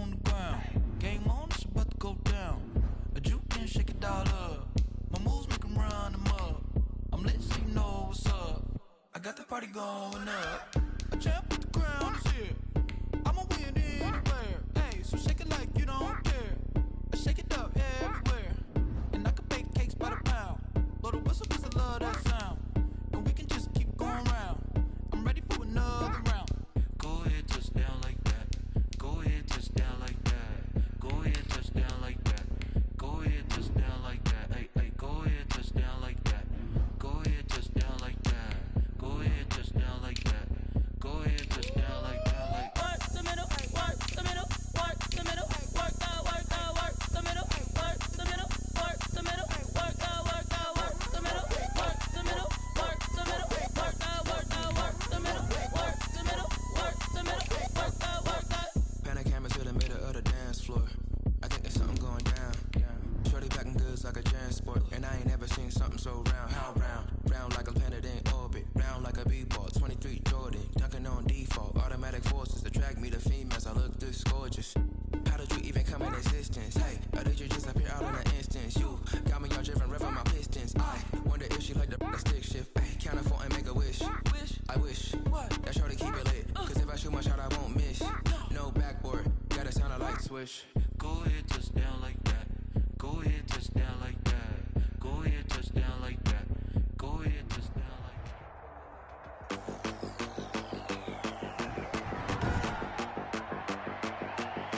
on the ground. Game on, it's about to go down. A juke and shake it all up. My moves make 'em run them up. I'm lit so you know what's up. I got the party going up. A champ with the crown is here. I'ma win anywhere. Hey, so shake it like you don't care. I shake it up everywhere. And I can bake cakes by the pound. Blow the whistle 'cause I love that sound. And we can just keep going round. I'm ready for another round. Go ahead, touch down like that. Go ahead, touch down like that. Go ahead, touch down like that. Go ahead, touch down like that. Hey, hey, go ahead, touch down like that. Go ahead, touch down like that. Go ahead, touch down like that. Go ahead, touch down like that. Like work the middle, work the middle, work the middle, work the middle, work the middle, work the middle, work the middle, work the middle, work the middle, work the middle, work the middle, work the middle, work the. Pan a camera to the middle of the dance floor. I think there's something going down. Shorty backing goods like a transport, and I ain't never seen something so round. How round? Round like a planet in orbit, round like a b-ball. 23 Jordan, dunking on default. Automatic forces attract me to females. I look this gorgeous. How did you even come in existence? Hey, or did you just appear out in an instance? You got me all driven, revving my pistons. I wonder if she like the stick shift. Hey, count a four and make a wish. I wish that shorty keep it lit. Cause if I shoot my shot, I won't miss. No backboard, gotta sound a light switch. Go ahead, touch down like that. Go ahead, touch down like that. Go ahead, touch down like that. Go ahead, touch down like that.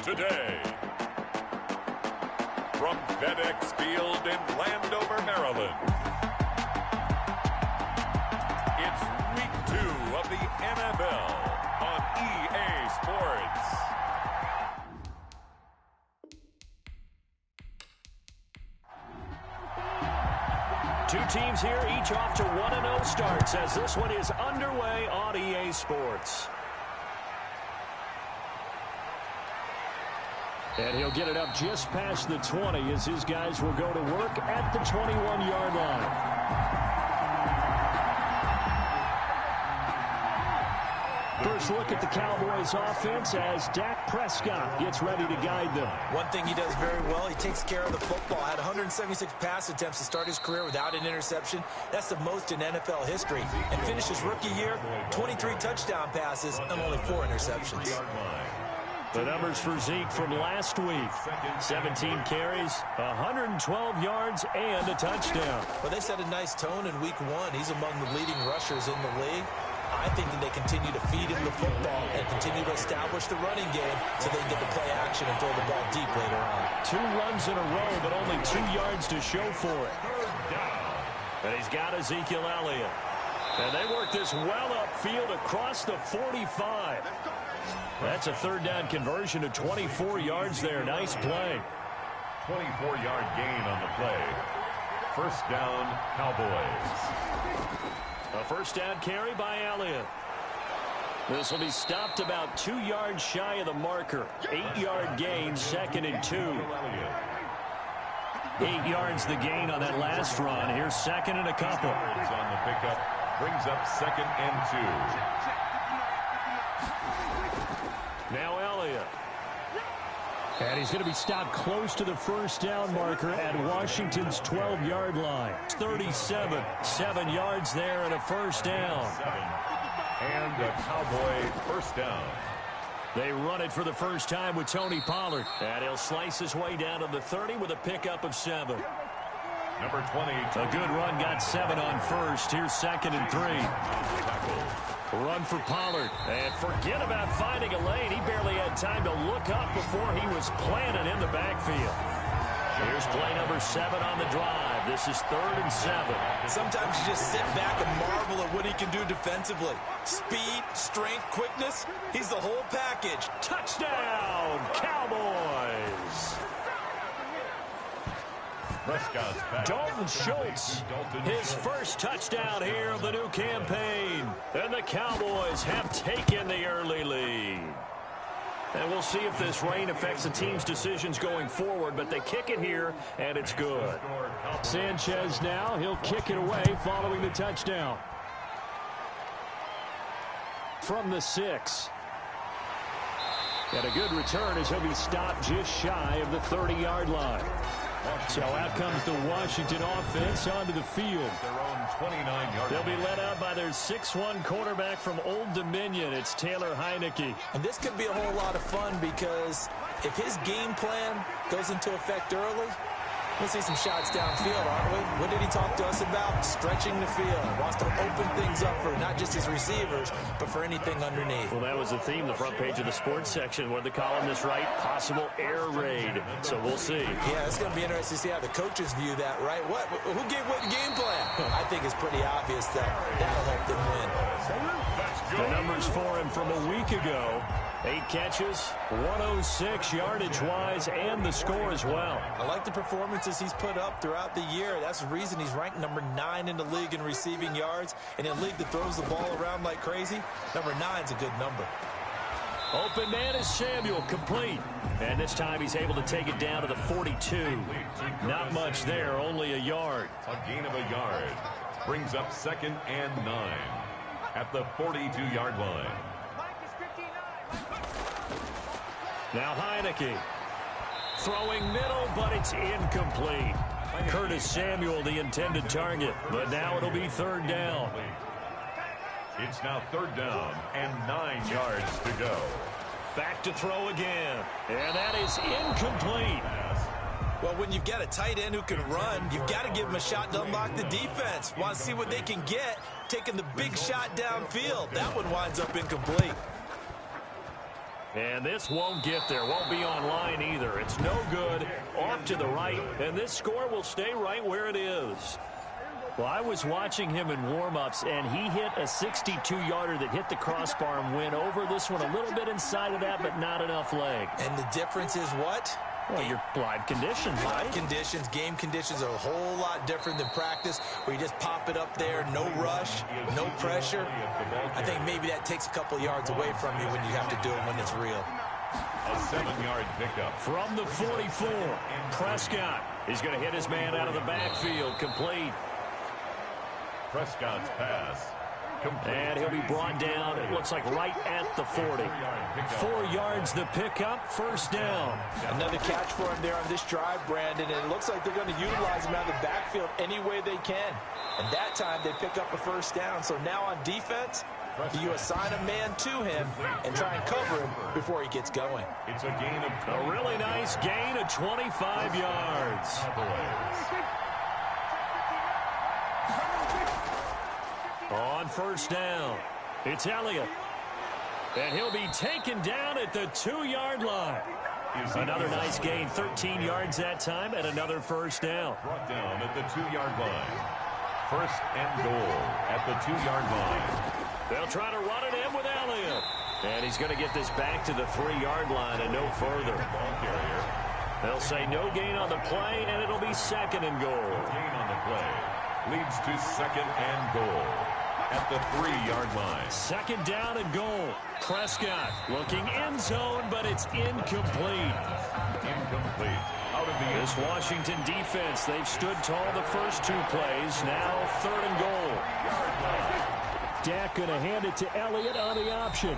Today, from FedEx Field in Landover, Maryland, it's week 2 of the NFL on EA Sports. Two teams here, each off to 1-0 starts as this one is underway on EA Sports. And he'll get it up just past the 20 as his guys will go to work at the 21-yard line. First look at the Cowboys offense as Dak Prescott gets ready to guide them. One thing he does very well, he takes care of the football. Had 176 pass attempts to start his career without an interception. That's the most in NFL history. And finished his rookie year, 23 touchdown passes and only 4 interceptions. The numbers for Zeke from last week. 17 carries, 112 yards, and a touchdown. Well, they set a nice tone in week 1. He's among the leading rushers in the league. I think that they continue to feed him the football and continue to establish the running game so they can get the play action and throw the ball deep later on. 2 runs in a row, but only 2 yards to show for it. And he's got Ezekiel Elliott. And they work this well upfield across the 45. That's a 3rd down conversion to 24 yards there. Nice play. 24-yard gain on the play. First down, Cowboys. A first down carry by Elliott. This will be stopped about 2 yards shy of the marker. 8-yard gain, 2nd and 2. 8 yards the gain on that last run. Here's 2nd and a couple. On the pickup, brings up 2nd and 2. Now Elliott. And he's going to be stopped close to the first down marker at Washington's 12-yard line. 37, 7 yards there and a first down. And a Cowboy first down. They run it for the first time with Tony Pollard. And he'll slice his way down to the 30 with a pickup of 7. Number 20. A good run, got 7 on first. Here's 2nd and 3. Run for Pollard. And forget about finding a lane. He barely had time to look up before he was planted in the backfield. Here's play number 7 on the drive. This is 3rd and 7. Sometimes you just sit back and marvel at what he can do defensively. Speed, strength, quickness. He's the whole package. Touchdown, Cowboys. Dalton Schultz, his first touchdown here of the new campaign. And the Cowboys have taken the early lead. And we'll see if this rain affects the team's decisions going forward, but they kick it here, and it's good. Sanchez now, he'll kick it away following the touchdown. From the 6. And a good return as he'll be stopped just shy of the 30-yard line. So out comes the Washington offense onto the field. Their own 29-yard. They'll be led out by their 6'1 quarterback from Old Dominion. It's Taylor Heineke. And this could be a whole lot of fun because if his game plan goes into effect early, we'll see some shots downfield, aren't we? What did he talk to us about? Stretching the field. Wants to open things up for not just his receivers, but for anything underneath. Well, that was the theme, the front page of the sports section, where the columnists write possible air raid. So we'll see. Yeah, it's going to be interesting to see how the coaches view that, right? Who gave what game plan? I think it's pretty obvious that that'll help them win. The numbers for him from a week ago. 8 catches, 106 yardage-wise, and the score as well. I like the performances he's put up throughout the year. That's the reason he's ranked number 9 in the league in receiving yards. And in a league that throws the ball around like crazy, number 9's a good number. Open man is Samuel, complete. And this time he's able to take it down to the 42. Not much there, only a yard. A gain of a yard. Brings up 2nd and 9 at the 42-yard line. Now Heineke throwing middle, but it's incomplete. Curtis Samuel, the intended target, but now it'll be 3rd down. It's now 3rd down and 9 yards to go. Back to throw again, and that is incomplete. Well, when you've got a tight end who can run, you've got to give him a shot to unlock the defense. Want to see what they can get, taking the big shot downfield. That one winds up incomplete. And this won't get there, won't be online either. It's no good, off to the right, and this score will stay right where it is. Well, I was watching him in warm-ups, and he hit a 62-yarder that hit the crossbar and went over. This one a little bit inside of that, but not enough leg. And the difference is what? Well, your live conditions, right? Live conditions, game conditions are a whole lot different than practice, where you just pop it up there, no rush, no pressure. I think maybe that takes a couple yards away from you when you have to do it when it's real. A 7-yard pickup. From the 44, Prescott. He's going to hit his man out of the backfield, complete. Prescott's pass. And he'll be brought down, it looks like right at the 40. 4 yards the pickup, 1st down. Another catch for him there on this drive, Brandon, and it looks like they're going to utilize him out of the backfield any way they can. And that time they pick up a 1st down. So now on defense, you assign a man to him and try and cover him before he gets going. It's a gain of a really nice gain of 25 yards. On 1st down, it's Elliott. And he'll be taken down at the 2-yard line. Another nice gain, 13 yards that time, and another 1st down. Brought down at the 2-yard line. 1st and goal at the 2-yard line. They'll try to run it in with Elliott. And he's going to get this back to the 3-yard line and no further. Ball carrier. They'll say no gain on the play, and it'll be 2nd and goal. Gain on the play leads to 2nd and goal at the 3-yard line. 2nd down and goal. Prescott looking end zone, but it's incomplete. Incomplete. Out of the this Washington defense, they've stood tall the first 2 plays. Now 3rd and goal. Dak going to hand it to Elliott on the option.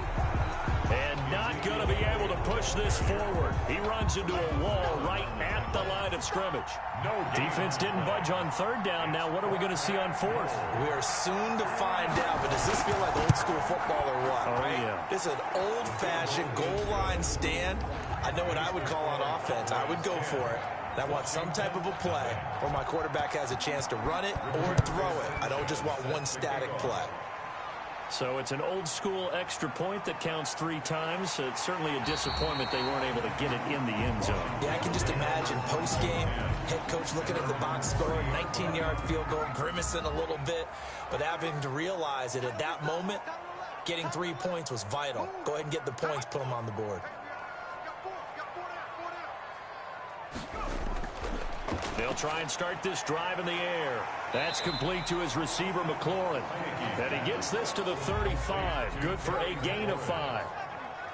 And not going to be able to push this forward. He runs into a wall right at the line of scrimmage. No defense didn't budge on 3rd down. Now what are we going to see on 4th? We are soon to find out, but does this feel like old school football or what? Oh, right? yeah. This is an old-fashioned goal line stand. I know what I would call on offense. I would go for it. And I want some type of a play where my quarterback has a chance to run it or throw it. I don't just want one static play. So it's an old-school extra point that counts 3 times. It's certainly a disappointment they weren't able to get it in the end zone. Yeah, I can just imagine post-game, head coach looking at the box score, 19-yard field goal, grimacing a little bit, but having to realize that at that moment, getting 3 points was vital. Go ahead and get the points, put them on the board. They'll try and start this drive in the air. That's complete to his receiver, McLaurin. And he gets this to the 35. Good for a gain of 5.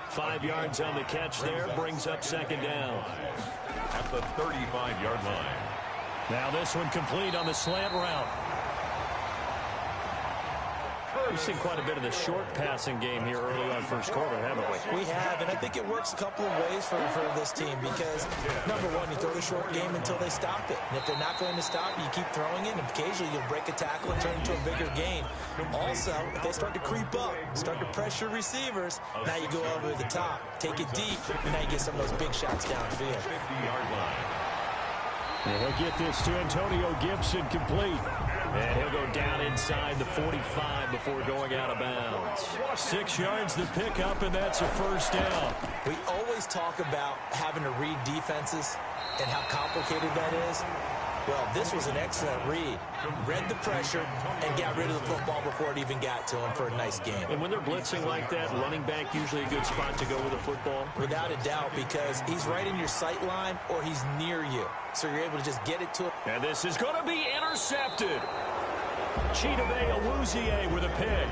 5 yards on the catch there. Brings up 2nd down. At the 35-yard line. Now this one complete on the slant route. We've seen quite a bit of the short passing game here early on first quarter, haven't we? We have, and I think it works a couple of ways for this team because, number one, you throw the short game until they stop it. And if they're not going to stop it, you keep throwing it, and occasionally you'll break a tackle and turn it into a bigger gain. Also, if they start to creep up, start to pressure receivers, now you go over the top, take it deep, and now you get some of those big shots downfield. 50-yard line. And he'll get this to Antonio Gibson complete. And he'll go down inside the 45 before going out of bounds. 6 yards to pick up, and that's a first down. We always talk about having to read defenses and how complicated that is. Well, this was an excellent read. Read the pressure and got rid of the football before it even got to him for a nice game. And when they're blitzing like that, running back usually a good spot to go with the football? Without a doubt, because he's right in your sight line or he's near you. So you're able to just get it to him. And this is going to be intercepted. Chidobe Awuzie with a pick.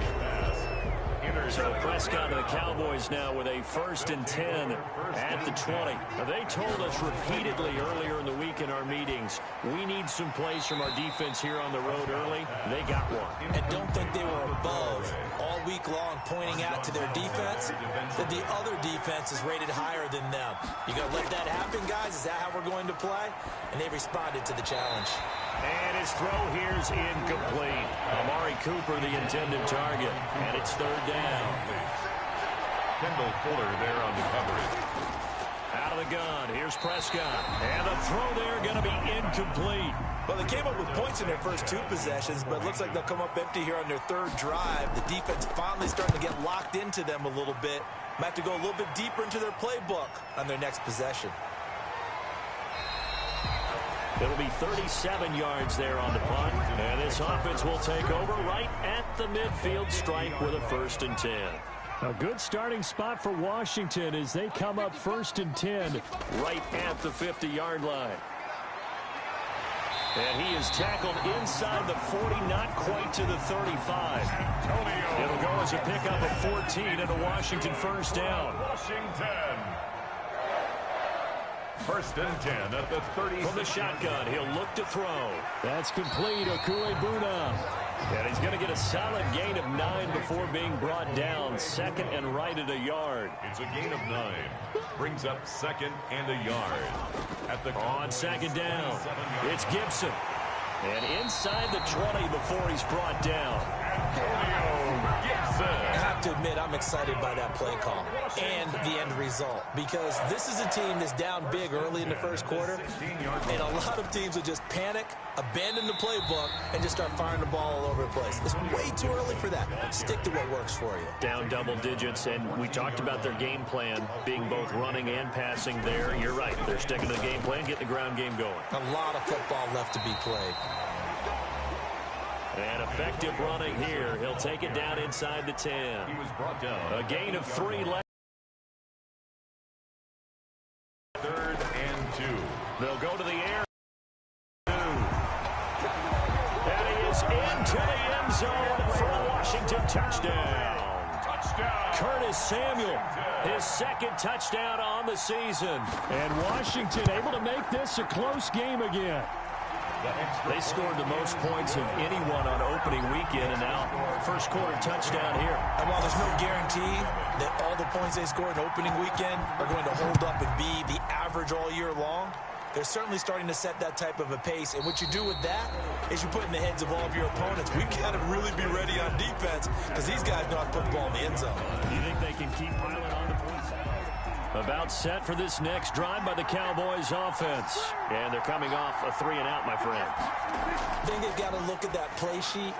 So Prescott and the Cowboys now with a 1st and 10 at the 20. Now, they told us repeatedly earlier in the week in our meetings, we need some plays from our defense here on the road early. They got one. And don't think they were above all week long pointing out to their defense that the other defense is rated higher than them. You going to let that happen, guys? Is that how we're going to play? And they responded to the challenge. And his throw here's incomplete. Amari Cooper, the intended target. And it's 3rd down. Kendall Fuller there on the coverage. Out of the gun. Here's Prescott. And the throw there going to be incomplete. Well, they came up with points in their first 2 possessions, but it looks like they'll come up empty here on their 3rd drive. The defense finally starting to get locked into them a little bit. Might have to go a little bit deeper into their playbook on their next possession. It'll be 37 yards there on the punt. And this offense will take over right at the midfield stripe with a 1st and 10. A good starting spot for Washington as they come up 1st and 10 right at the 50-yard line. And he is tackled inside the 40, not quite to the 35. It'll go as a pickup of 14 and a Washington 1st down. Washington. 1st and 10 at the 30. From the shotgun, he'll look to throw. That's complete. Okuebuna. And he's going to get a solid gain of 9 before being brought down. 2nd and right at a yard. It's a gain of 9. Brings up 2nd and a yard. At the on 2nd down, it's Gibson. And inside the 20 before he's brought down. I have to admit, I'm excited by that play call and the end result because this is a team that's down big early in the first quarter, and a lot of teams will just panic, abandon the playbook, and just start firing the ball all over the place. It's way too early for that. Stick to what works for you. Down double digits, and we talked about their game plan being both running and passing there. You're right. They're sticking to the game plan, getting the ground game going. A lot of football left to be played. And effective running here. He'll take it down inside the 10. He was brought down. A gain of 3 left. 3rd and 2. They'll go to the air. And he is into the end zone for a Washington touchdown. Touchdown. Curtis Samuel, his 2nd touchdown on the season. And Washington able to make this a close game again. They scored the most points of anyone on opening weekend, and now first quarter touchdown here. And while there's no guarantee that all the points they scored in opening weekend are going to hold up and be the average all year long, they're certainly starting to set that type of a pace. And what you do with that is you put in the heads of all of your opponents, we've got to really be ready on defense because these guys know how to put the ball in the end zone. You think they can keep piling on the points? About set for this next drive by the Cowboys offense. And they're coming off a 3-and-out, my friend. I think they've got to look at that play sheet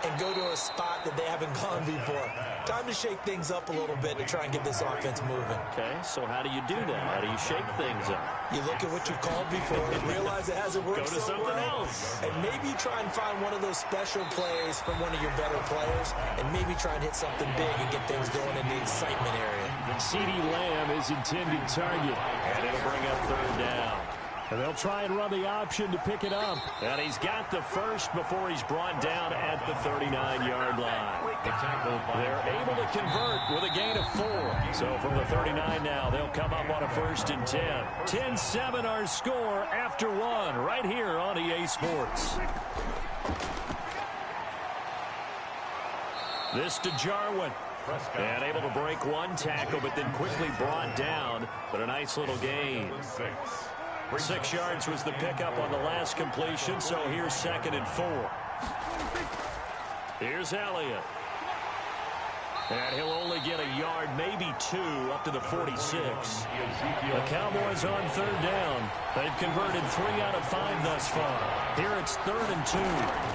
and go to a spot that they haven't gone before. Time to shake things up a little bit to try and get this offense moving. Okay, so how do you do that? How do you shake things up? You look at what you've called before and realize it hasn't worked Go to so something well. else. And maybe try and find one of those special plays from one of your better players and maybe try and hit something big and get things going in the excitement area. CeeDee Lamb is intended target, and it'll bring up 3rd down. And they'll try and run the option to pick it up. And he's got the first before he's brought down at the 39-yard line. They're able to convert with a gain of 4. So from the 39 now, they'll come up on a 1st and 10. 10-7 our score after 1 right here on EA Sports. This to Jarwin. And able to break one tackle, but then quickly brought down. But a nice little gain. 6 yards was the pickup on the last completion, so here's 2nd and 4. Here's Elliott. And he'll only get a yard, maybe 2, up to the 46. The Cowboys on 3rd down. They've converted 3 out of 5 thus far. Here it's 3rd and 2.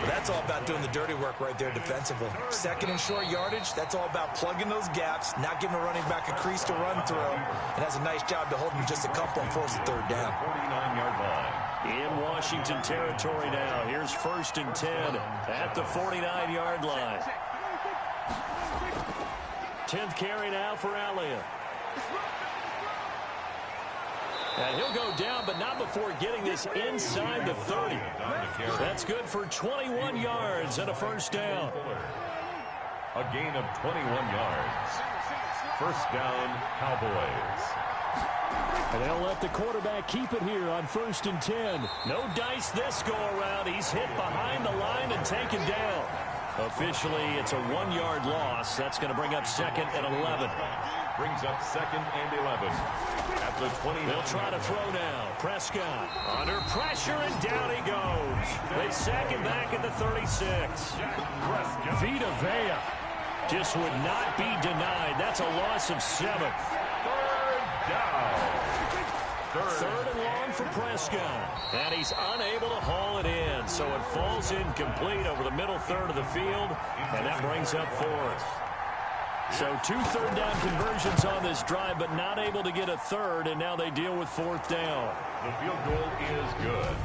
That's all about doing the dirty work right there defensively. 2nd and short yardage, that's all about plugging those gaps, not giving a running back a crease to run through, and has a nice job to hold him just a couple and force a 3rd down. 49-yard line. In Washington territory now. Here's 1st and 10 at the 49-yard line. 10th carry now for Elliott. And he'll go down, but not before getting this inside the 30. That's good for 21 yards and a 1st down. A gain of 21 yards. 1st down, Cowboys. And they'll let the quarterback keep it here on 1st and 10. No dice this go-around. He's hit behind the line and taken down. Officially, it's a 1-yard loss. That's going to bring up 2nd and 11. Brings up 2nd and 11. At the 20. They'll try to throw now. Prescott under pressure, and down he goes. They sack him back at the 36. Vita Vea just would not be denied. That's a loss of 7. 3rd down. 3rd and long for Prescott. And he's unable to haul it in. So it falls incomplete over the middle 3rd of the field. And that brings up 4th. So 2 3rd down conversions on this drive, but not able to get a 3rd. And now they deal with 4th down. The field goal is good.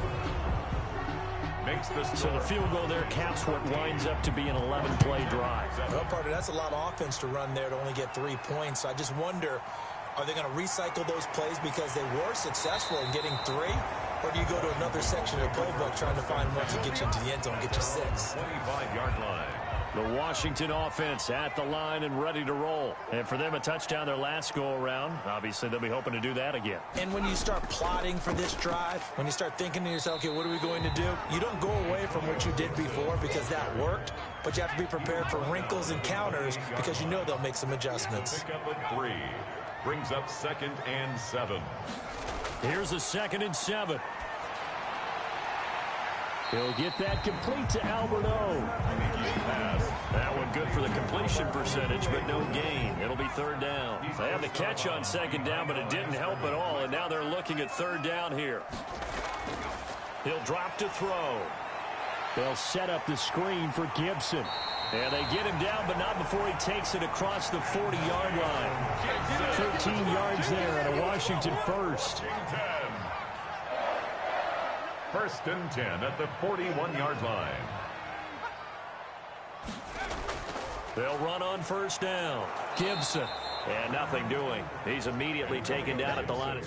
Makes the so the field goal there caps what winds up to be an 11-play drive. Well, partner, that's a lot of offense to run there to only get 3 points. I just wonder, are they going to recycle those plays because they were successful in getting 3? Or do you go to another section of the playbook trying to find one to get you into the end zone, get you 6? 25-yard line. The Washington offense at the line and ready to roll. And for them, a touchdown their last go-around. Obviously, they'll be hoping to do that again. And when you start plotting for this drive, when you start thinking to yourself, okay, what are we going to do? You don't go away from what you did before because that worked, but you have to be prepared for wrinkles and counters because you know they'll make some adjustments. Pick up at 3. Brings up 2nd and 7. Here's a 2nd and 7. He'll get that complete to Albert O. That one good for the completion percentage, but no gain. It'll be 3rd down. They had the catch on 2nd down, but it didn't help at all, and now they're looking at 3rd down here. He'll drop to throw. They'll set up the screen for Gibson. And they get him down, but not before he takes it across the 40-yard line. 13 yards there and a Washington 1st. 1st and 10 at the 41-yard line. They'll run on 1st down. Gibson. And nothing doing. He's immediately taken down at the line.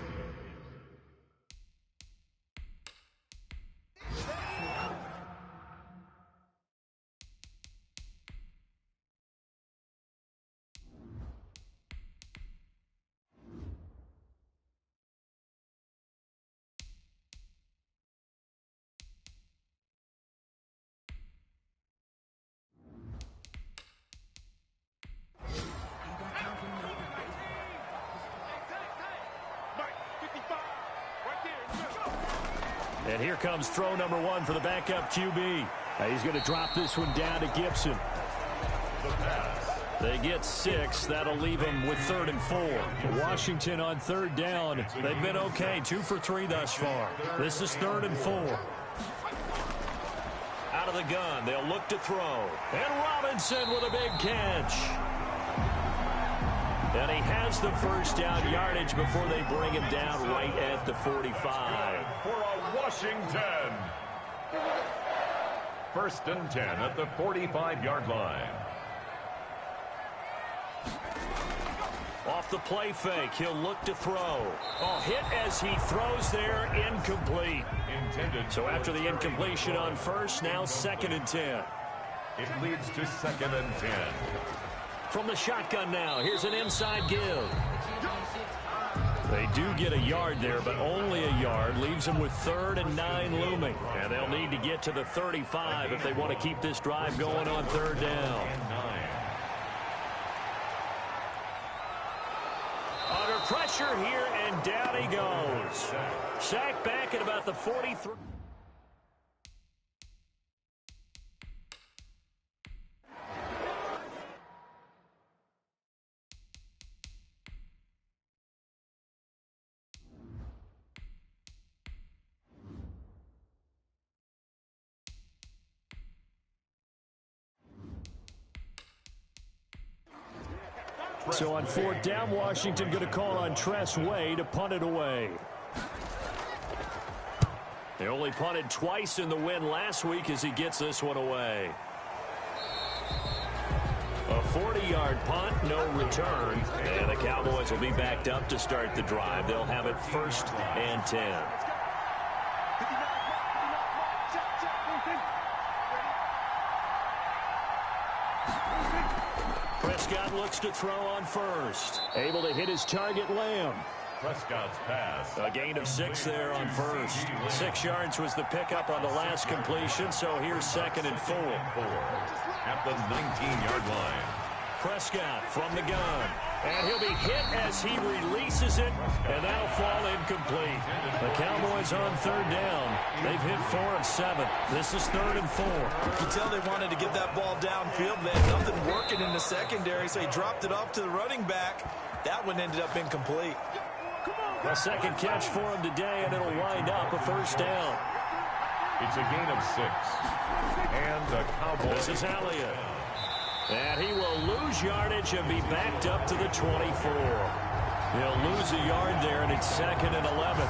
And here comes throw number 1 for the backup QB. He's going to drop this one down to Gibson. They get 6. That'll leave them with 3rd and 4. Washington on 3rd down. They've been okay. 2 for 3 thus far. This is 3rd and 4. Out of the gun. They'll look to throw. And Robinson with a big catch. And he has the 1st down yardage before they bring him down right at the 45. For a Washington. 1st and 10 at the 45-yard line. Off the play fake, he'll look to throw. Oh, hit as he throws there, incomplete. Intended. So after the incompletion on 1st, now 2nd and 10. It leads to 2nd and 10. From the shotgun now, here's an inside give. They do get a yard there, but only a yard. Leaves them with 3rd and 9 looming. And they'll need to get to the 35 if they want to keep this drive going on 3rd down. pressure here, and down he goes. Sacked back at about the 43. So on 4th down, Washington going to call on Tress Way to punt it away. They only punted twice in the win last week as he gets this one away. A 40-yard punt, no return. And the Cowboys will be backed up to start the drive. They'll have it 1st and 10. Prescott looks to throw on 1st. Able to hit his target, Lamb. Prescott's pass. A gain of 6 there on 1st. 6 yards was the pickup on the last completion, so here's 2nd and 4. At the 19-yard line. Prescott from the gun. And he'll be hit as he releases it, and that'll fall incomplete. The Cowboys on 3rd down. They've hit 4 of 7. This is 3rd and 4. You can tell they wanted to get that ball downfield. They had nothing working in the secondary, so he dropped it off to the running back. That one ended up incomplete. A second catch for him today, and it'll wind up a 1st down. It's a gain of 6. And the Cowboys. This is Elliott. And he will lose yardage and be backed up to the 24. He'll lose a yard there, and it's 2nd and 11.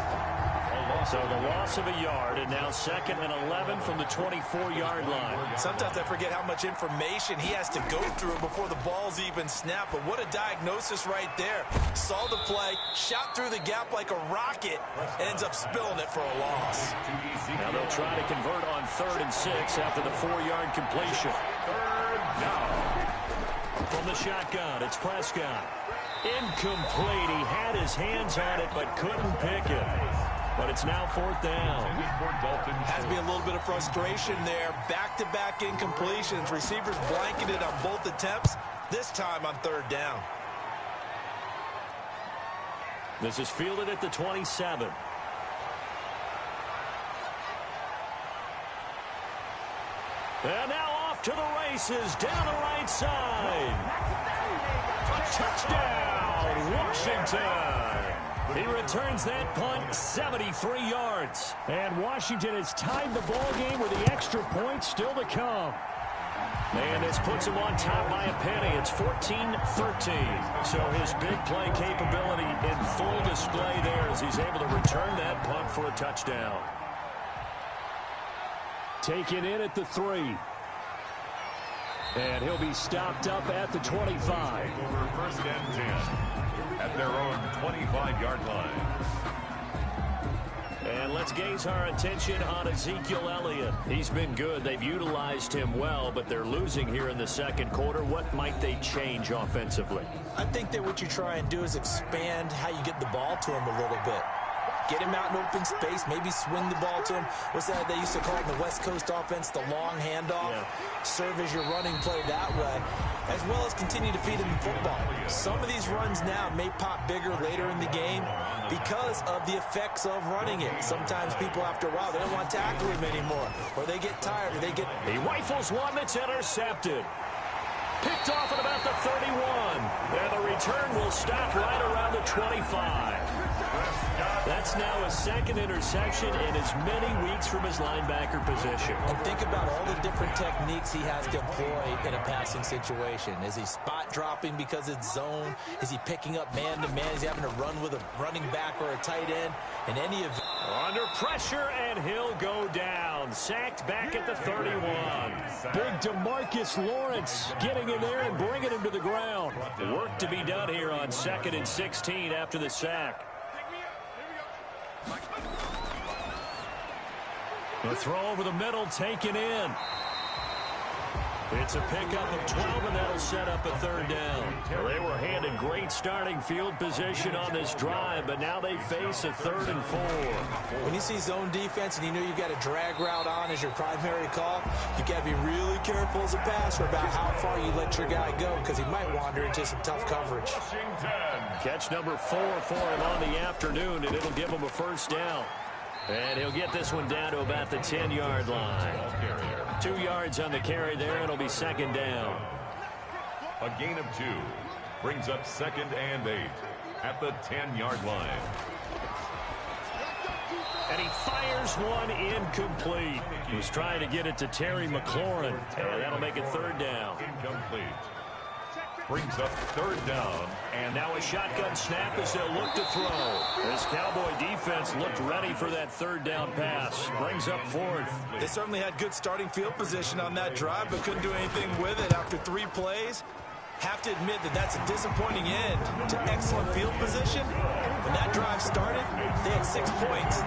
So the loss of a yard, and now 2nd and 11 from the 24-yard line. Sometimes I forget how much information he has to go through before the ball's even snapped. But what a diagnosis right there. Saw the play, shot through the gap like a rocket, ends up spilling it for a loss. Now they'll try to convert on 3rd and 6 after the 4-yard completion. 3rd down. From the shotgun, it's Prescott. Incomplete. He had his hands on it but couldn't pick it. But it's now 4th down. Has to be a little bit of frustration there. Back-to-back incompletions. Receivers blanketed on both attempts, this time on 3rd down. This is fielded at the 27. And now off to the races down the right side. Touchdown, Washington. He returns that punt 73 yards. And Washington has tied the ball game with the extra point still to come. And this puts him on top by a penny. It's 14-13. So his big play capability in full display there as he's able to return that punt for a touchdown. Taken in at the 3. And he'll be stopped up at the 25. Over 1st and 10 at their own 25-yard line. And let's gaze our attention on Ezekiel Elliott. He's been good. They've utilized him well, but they're losing here in the 2nd quarter. What might they change offensively? I think that what you try and do is expand how you get the ball to him a little bit. Get him out in open space, maybe swing the ball to him. What's that they used to call it in the West Coast offense, the long handoff? Yeah. Serve as your running play that way, as well as continue to feed him the football. Some of these runs now may pop bigger later in the game because of the effects of running it. Sometimes people, after a while, they don't want to tackle him anymore, or they get tired, or they get... He rifles one that's intercepted. Picked off at about the 31. And the return will stop right around the 25. That's now a 2nd interception in as many weeks from his linebacker position. And think about all the different techniques he has to employ in a passing situation. Is he spot dropping because it's zone? Is he picking up man-to-man? Is he having to run with a running back or a tight end? In any event. Under pressure, and he'll go down. Sacked back at the 31. Big DeMarcus Lawrence getting in there and bringing him to the ground. Work to be done here on 2nd and 16 after the sack. The throw over the middle taken in. It's a pickup of 12, and that'll set up a third down. Well, they were handed great starting field position on this drive, but now they face a 3rd and 4. When you see zone defense and you know you got a drag route on as your primary call, you got to be really careful as a passer about how far you let your guy go because he might wander into some tough coverage. Catch number 4 for him on the afternoon, and it'll give him a first down. And he'll get this one down to about the 10-yard line. 2 yards on the carry there, and it'll be 2nd down. A gain of 2 brings up 2nd and 8 at the 10-yard line. And he fires one incomplete. He was trying to get it to Terry McLaurin, and that'll make it 3rd down. Incomplete. Brings up 3rd down. And now a shotgun snap as they'll look to throw. This Cowboy defense looked ready for that 3rd down pass. Brings up 4th. They certainly had good starting field position on that drive, but couldn't do anything with it after 3 plays. Have to admit that that's a disappointing end to excellent field position. When that drive started, they had 6 points.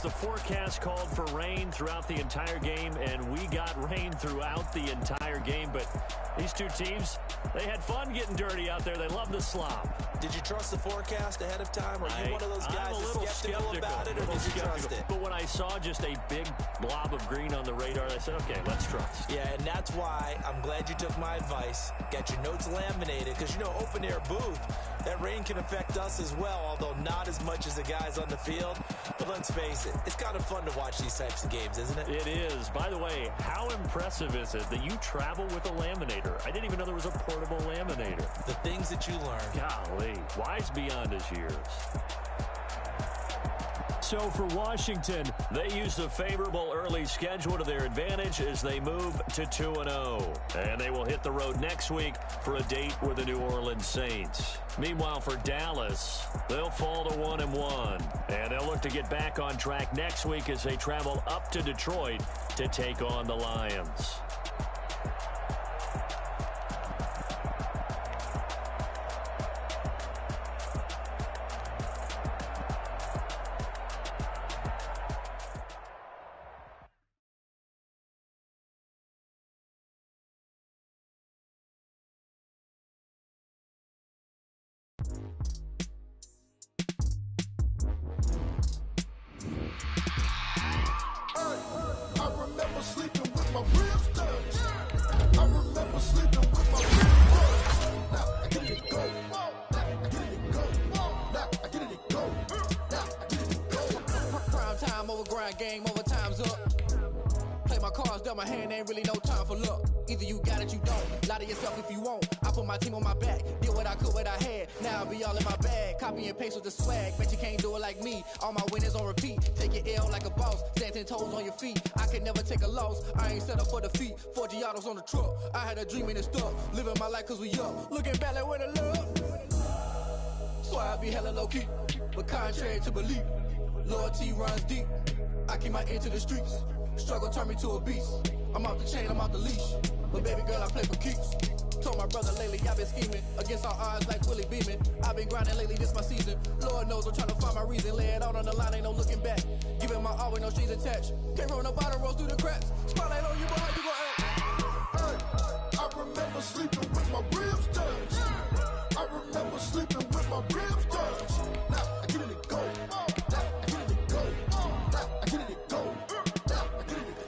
The forecast called for rain throughout the entire game, and we got rain throughout the entire game. But these two teams, they had fun getting dirty out there. They love the slop. Did you trust the forecast ahead of time? Or are you one of those guys that's skeptical about it, or did you trust it? But when I saw just a big blob of green on the radar, I said, okay, let's trust. Yeah, and that's why I'm glad you took my advice. Got your notes laminated, because, you know, open-air booth, that rain can affect us as well, although not as much as the guys on the field. But let's face it, it's kind of fun to watch these types of games, isn't it? It is. By the way, how impressive is it that you travel with a laminator? I didn't even know there was a portable laminator. The things that you learn. Golly, wise beyond his years. So for Washington, they use the favorable early schedule to their advantage as they move to 2-0. And they will hit the road next week for a date with the New Orleans Saints. Meanwhile, for Dallas, they'll fall to 1-1. And they'll look to get back on track next week as they travel up to Detroit to take on the Lions. Game over, time's up. Play my cards, dealt my hand, ain't really no time for luck. Either you got it, you don't. Lie to yourself if you won't. I put my team on my back, did what I could, what I had. Now I be all in my bag, copy and paste with the swag. Bet you can't do it like me. All my winners on repeat. Take your L like a boss, stand 10 toes on your feet. I can never take a loss. I ain't set up for defeat. 4 Giottos on the truck. I had a dream and it stuck. Living my life cause we up. Looking back like where the love. So I be hella low key, but contrary to belief, loyalty runs deep. I keep my ear to the streets. Struggle turned me to a beast. I'm off the chain, I'm off the leash. But baby girl, I play for keeps. Told my brother lately, I've been scheming against all odds like Willie Beeman. I've been grinding lately, this my season. Lord knows I'm trying to find my reason. Lay it out on the line, ain't no looking back. Giving my all with no strings attached. Came from the bottom, rose through the cracks. Spotlight on you, boy, how you gon' act? Hey, I remember sleeping with my ribs touched. I remember sleeping with my ribs touched. Now I get it and go. Now I get it and go. Now I get it and go.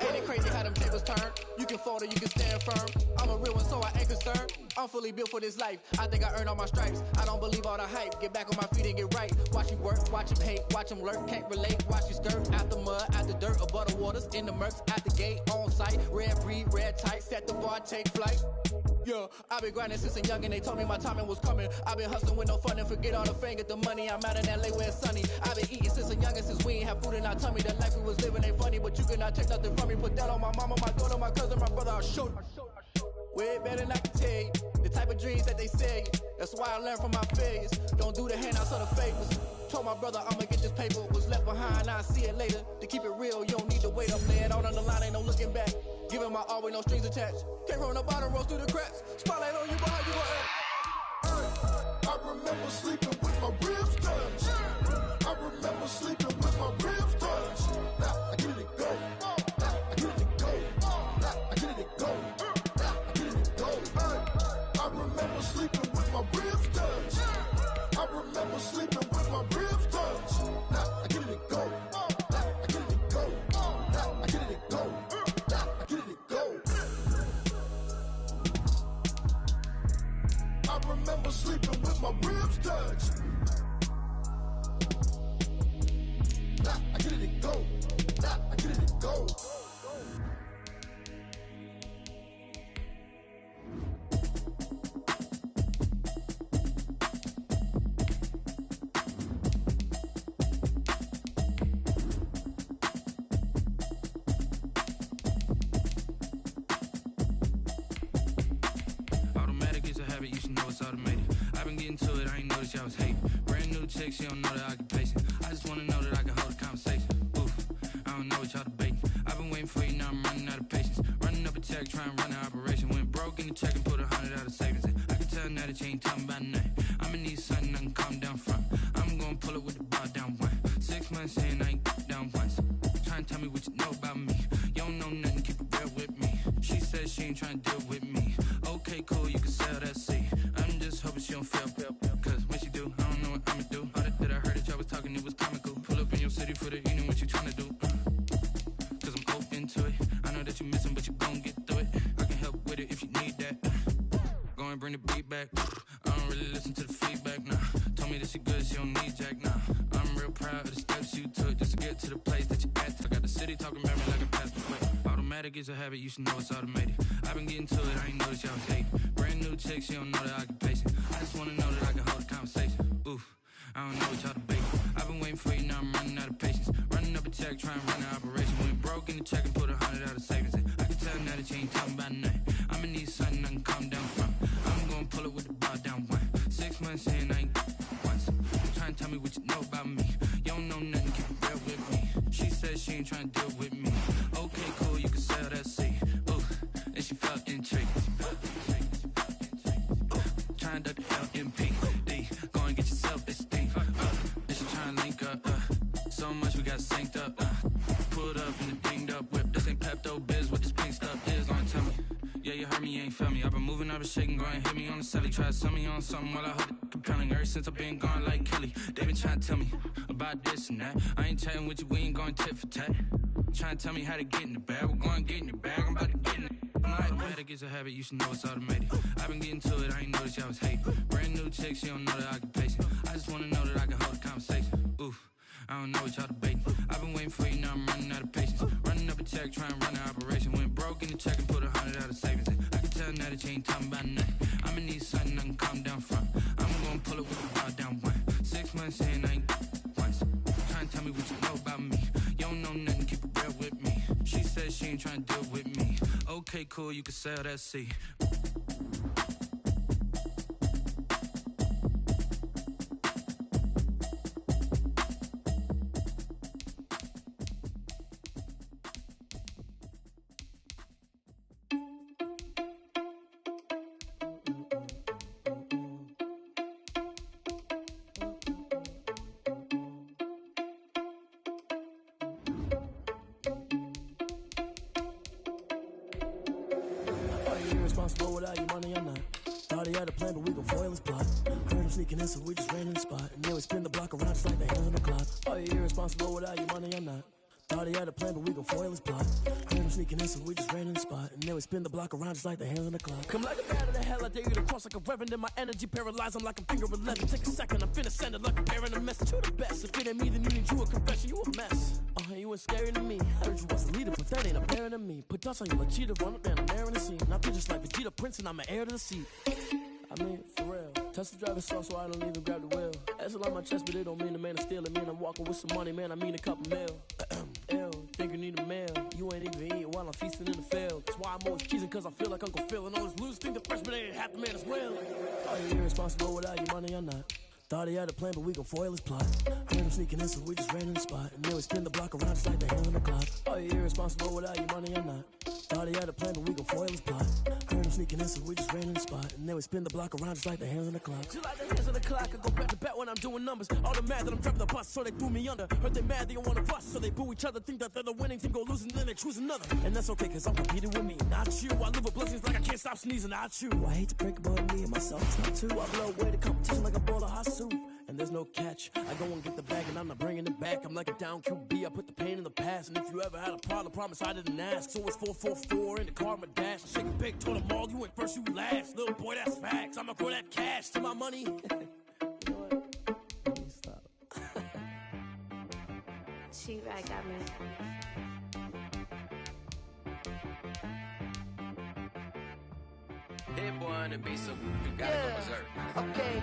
Ain't it crazy how them tables turn? You can fold or you can stand firm. I'm a real one, so I ain't concerned. I'm fully built for this life. I think I earned all my stripes. I don't believe all the hype. Get back on my feet and get right. Watch you work, watch him hate, watch him lurk. Can't relate, watch you skirt. Out the mud, out the dirt, above the waters, in the murks, at the gate, on site. Red breed, red tight, set the bar, take flight. Yeah, I've been grinding since a youngin', they told me my timing was coming. I've been hustling with no fun and forget all the fame, get the money. I'm out in LA where it's sunny. I've been eating since a youngin', since we ain't have food in our tummy. The life we was living ain't funny, but you cannot take nothing from me. Put that on my mama, my daughter, my cousin, my brother, I'll show you. Way better than I can tell you. The type of dreams that they sell you. That's why I learned from my failures. Don't do the handouts or the favors. Told my brother I'ma get this paper. Was left behind, I'll see it later. To keep it real, you don't need to wait. I'm laying out on the line, ain't no looking back. Giving my all with no strings attached. Came from the bottom, rose through the cracks. Spotlight on you, behind you gon' act. I remember sleeping with my ribs touched. I remember sleeping with my ribs touched. Now I get it go. Now I get it go. Now I get it go. Now I get it go. I remember sleeping with my ribs touched. I remember sleeping with my ribs touched. Now I get it go. Now I get it go. Now I get it go. Now I get it go. I remember sleeping with my ribs touched. Now I get it go. Now I get it go. Automatic is a habit, you should know it's automated. I've been getting to it, I ain't noticed y'all was hating. Brand new chick, she don't know the occupation. I just wanna know that I can hold a conversation. Oof, I don't know what y'all debating. I've been waiting for you, now I'm running out of patience. Running up a check, trying to run an operation. Went broke in the check and put 100 out of savings in. I can tell now that you ain't talking about nothing. I'ma need something I can calm down from. I'm gonna pull it with the bar down one. 6 months in, I ain't down once. Trying to tell me what you know about me. You don't know nothing, keep it real with me. She said she ain't trying to deal with me. Okay, cool, you can sell that seed. I'm just hoping she don't fail. Cause when she do, I don't know what I'ma do. All that I heard that y'all was talking, it was comical. Pull up in your city for the evening, what you trying to do? Cause I'm open to it. I know that you're missing, but you gon' get through it. I can help with it if you need that. Go and bring the beat back. I don't really listen to the feedback, nah. Told me that she good, she don't need jack, nah. I'm real proud of the steps you took just to get to the place that you at. I got the city talking about me like a pastor. Automatic is a habit, you should know it's automated. I've been getting to it, I ain't noticed y'all was hating. Brand new chick, she don't know the occupation. I just wanna know that I can hold a conversation. Oof, I don't know what y'all debating. I've been waiting for you, now I'm running out of patience. Running up a check, trying to run an operation. Went broke in the check and put 100 out of savings in. I can tell now that you ain't talking about nothing. I'ma need something I can calm down from. I'm gonna pull it with the bar down one. 6 months in, I ain't once. Trying to tell me what you know about me. You don't know nothing, keep it real with me. She said she ain't trying to deal with me. Okay, cool, you can sell that seed. Ooh, and she felt intrigued. Trying to duck the LMP. Go and get your self-esteem. And she trying to link up. So much we got synced up. Pulled up in the dinged up whip. This ain't Pepto-Biz, what this pink stuff is. Gonna tell me. Yeah, you heard me, you ain't felt me. I've been moving, I've been shaking, go and hit me on the celly. Try to sell me on something while I hold it compelling. Ever since I've been gone like Kelly, they been trying to tell me about this and that. I ain't chatting with you, we ain't going tit for tat. Trying to tell me how to get in the bag, we're going to get in the bag, I'm about to get in it. Automatic is a habit, you should know it's automated. I've been getting to it, I ain't noticed y'all was hating. Brand new chick, she don't know the occupation. I just wanna know that I can hold a conversation. Oof, I don't know what y'all debating. I've been waiting for you, now I'm running out of patience. Running up a check, trying to run an operation. Went broke in the check and put 100 out of savings in. I can tell now that you ain't talking about nothing. I'ma need something I can calm down from. I'm gonna pull it with the bar down one. 6 months in, I ain't once. Trying to tell me what you know about me. You don't know nothing, keep it real with me. She said she ain't trying to deal with me. Okay, cool, you can sell that seed. Irresponsible without your money, I'm not. Thought he had a plan, but we gon' foil his plot. Heard him sneaking in, so we just ran in the spot. And yeah, we spin the block around just like the hands on the clock. Are you irresponsible without your money, I'm not. Thought he had a plan, but we gon' foil his plot. Heard him sneaking in, so we just ran in the spot. And then we spin the block around just like the hands on the clock. Come like a bat of the hell, I dare you to cross like a reverend. In my energy paralyzed, I'm like a finger 11. Take a second, I'm finna send it like a bearing a message. You the best, if it ain't me, then you need you a confession. You a mess. You ain't scary to me. Heard you was a leader, but that ain't apparent to me. Put dust on you like cheetah, run up down, I'm there in the scene. I feel just like Vegeta Prince, and I'm an heir to the seat. I mean, for real. Touch the driver's soft, so I don't even grab the wheel. That's a lot on my chest, but it don't mean the man is stealing. Man, I'm walking with some money, man, I mean a couple mil. Ew, think you need a meal. You ain't even eating while I'm feasting in the field. That's why I'm always cheesing, cause I feel like Uncle Phil. And all those losers think the freshman ain't half the man as well. Are you irresponsible without your money or not? Thought he had a plan, but we gon' foil his plot. Heard him sneaking in, so we just ran in the spot. And then we spin the block around just like the hands on the clock. Are you irresponsible without your money or not? Thought he had a plan, but we gon' foil his plot. Heard him sneaking in, so we just ran in the spot. And then we spin the block around just like the hands on the clock. Just like the hands on the clock, I go back to back when I'm doing numbers. All the mad that I'm driving the bus, so they threw me under. Heard they mad, they don't wanna bust, so they boo each other. Think that they're the winning team, go losing, then they choose another. And that's okay, cause I'm competing with me, not you. I live with blessings like I can't stop sneezing, not you. I hate to break about me and myself, it's not too. I blow away the competition like a bowl of hot soup. And there's no catch. I go and get the bag and I'm not bringing it back. I'm like a down QB, I put the pain in the past. And if you ever had a problem, promise I didn't ask. So it's 444 in the car, my dash. I shake a big, told them all, you ain't first, you last. Little boy, that's facts. I'ma grow that cash to my money. You know what? Let me stop. She-Rag got me. Hit boy on the beat, so you gotta go berserk. Okay.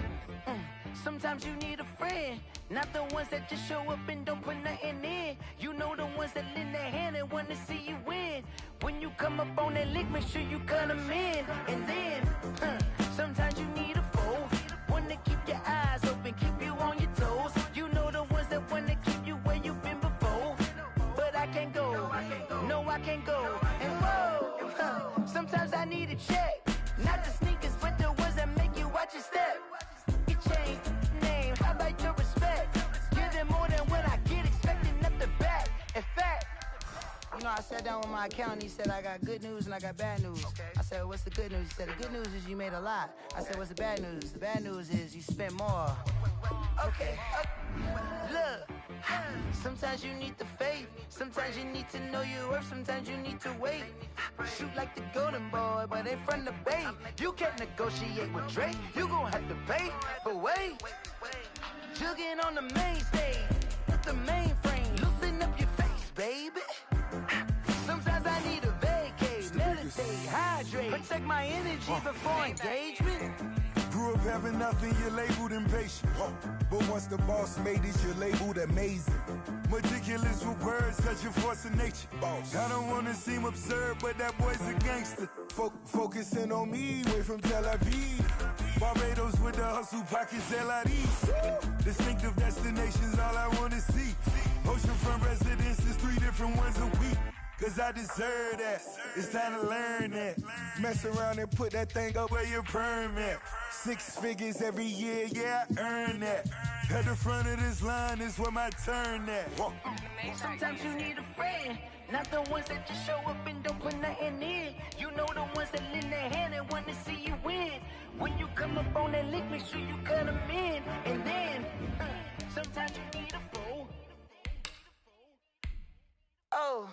Sometimes you need a friend, not the ones that just show up and don't put nothing in. You know the ones that lend their hand and want to see you win. When you come up on that lick, make sure you cut them in. And then, sometimes you need a foe, one to keep your eyes open, keep you on your toes. You know the ones that want to keep you where you've been before. But I can't go, no I can't go. And whoa, sometimes I need a check, not the sneakers, but the ones that make you watch your step. Change name, how about your respect? Give them more than what I get, expecting nothing back. In fact, you know, I sat down with my accountant, he said I got good news and I got bad news. Okay. I said, what's the good news? He said, the good news is you made a lot. I said, what's the bad news? The bad news is you spent more. Okay, look, sometimes you need the faith, sometimes you need to know your worth, sometimes you need to wait. Shoot like the golden boy, but in front of the bay. You can't negotiate with Drake, you gon' have to pay. But wait, jugging on the main stage, the mainframe, loosen up your face, baby. Sometimes I need a vacate, meditate, hydrate, protect my energy before engagement. Grew up having nothing, you're labeled impatient. But once the boss made it, you're labeled amazing. Meticulous with words, such a force of nature. I don't wanna seem absurd, but that boy's a gangster. Focusing on me, way from Tel Aviv. Barbados with the hustle, pockets LIDs. Distinctive destinations, all I wanna see. Oceanfront residences, 3 different ones a week. Cause I deserve that, it's time to learn that. Mess around and put that thing up where your permit. 6 figures every year, yeah, I earn that. At the front of this line is where my turn at. Sometimes you need a friend, not the ones that just show up and don't put nothing in. You know the ones that lend their hand and want to see you win. When you come up on that lick, make sure you cut them in. And then, sometimes you need a foe. Oh.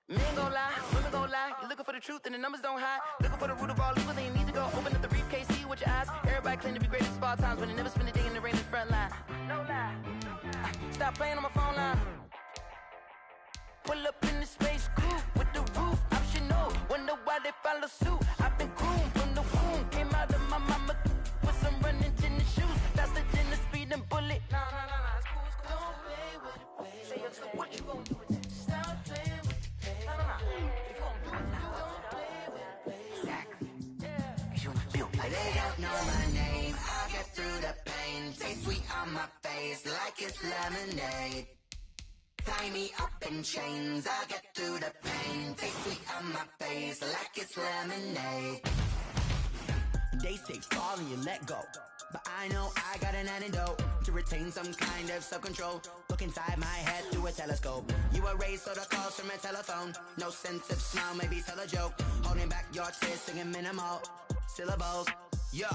Men gon' lie, women gon' lie. You're looking for the truth and the numbers don't hide. Looking for the root of all evil, then you need to go open up the briefcase, see with your eyes. Everybody claim to be greatest of all times, but they never spend a day in the rain in the front line. No lie. Stop playing on my phone line. Pull up in the space coupe with the roof optional. Wonder why they follow suit. I've been groomed from the womb. Came out of my mama with some running tennis shoes. Faster than the speeding bullet. No, it's cool, it's cool. Don't play with it, baby. Say, so what you gon' do with that? Stop playing with it. They don't know my name, I'll get through the pain. Taste sweet on my face like it's lemonade. Tie me up in chains, I'll get through the pain. Taste sweet on my face like it's lemonade. They say fall and you let go, but I know I got an antidote to retain some kind of self-control. Look inside my head through a telescope. You erase all the calls from a telephone. No sense of smile, maybe tell a joke. Holding back your tears, singing minimal syllables. Yeah,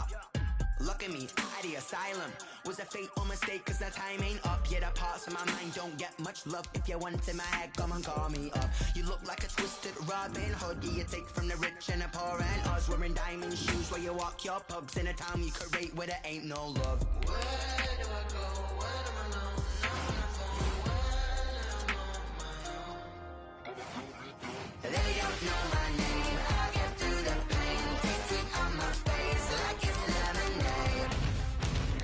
Look at me, out the asylum. Was a fate or mistake, cause the time ain't up. Yet the parts of my mind don't get much love. If you want in my head, come and call me up. You look like a twisted Robin Hood. You take from the rich and the poor and us. Wearing diamond shoes where you walk your pugs in a town you create where there ain't no love. Where do I go? Where do I know? They don't know my name. I get through the pain. Taste sweet on my face like it's lemonade.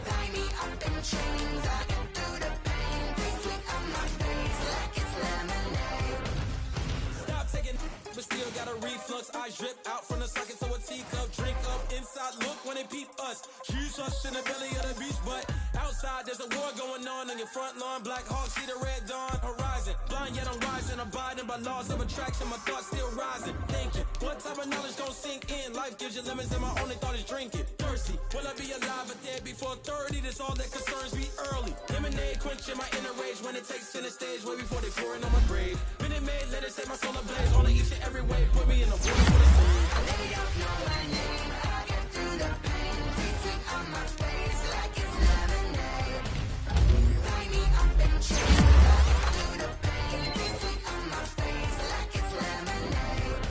Tie me up in chains. I get through the pain. Taste sweet on my face like it's lemonade. Stop taking, but still got a reflux. Eyes drip out from the socket to a teacup. Drink up inside, look when they peep us. Choose us in the belly of the beach, but outside there's a war going on your front lawn. Black Hawk see the red dawn horizon. Blind yet I'm rising, abiding by laws of attraction. My thoughts still rising, thinking what type of knowledge gon' sink in? Life gives you lemons and my only thought is drinking. Thirsty, will I be alive or dead before 30? That's all that concerns me early. Lemonade quenching my inner rage when it takes center stage way before they pour it on my grave. Minute Maid, let it set my soul ablaze. On each and every way, put me in the water for the same. They don't know my name. I get through the pain. Taste sweet on my face like it's lemonade. Tie me up in chains. I get through the pain. Taste sweet on my face like it's lemonade.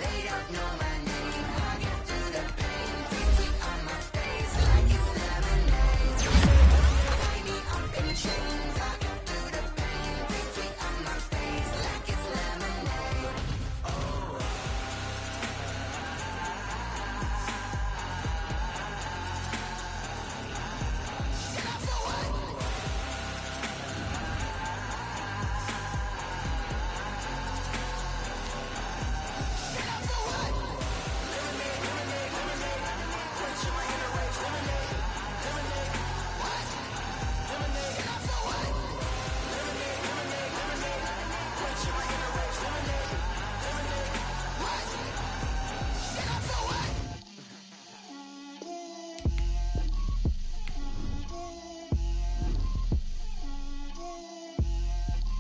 They don't know my name. I get through the pain. Taste sweet on my face like it's lemonade. Tie me up in chains. I get through the pain. Taste sweet on my face like it's lemonade. Oh.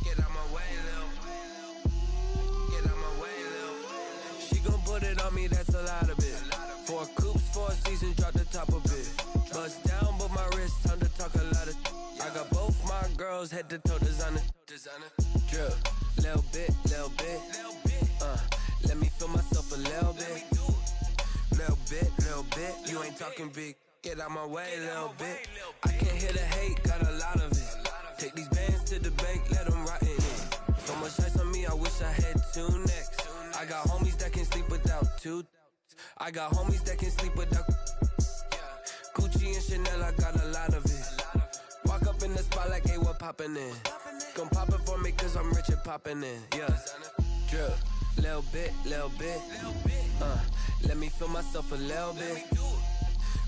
Get out my way, Lil. Get out my way, Lil. She gon' put it on me, that's a lot of it. 4 coops, 4 seasons, drop the top a bit. Bust down, but my wrist, time to talk a lot of. I got both my girls, head to toe designer. Drip, little bit, little bit. Let me feel myself a little bit. Little bit, you ain't talking big. Get out my way, little bit. I can't hear the hate, got a lot of it. Take these bands to the bank, let them rot in it. So much ice on me, I wish I had 2 necks. I got homies that can sleep without 2. I got homies that can sleep without. Gucci and Chanel, I got a lot of it. Walk up in the spot like, hey, what poppin' in? Gon' pop it for me, cause I'm rich and poppin' in. Yeah, drip, little bit. Let me feel myself a little bit.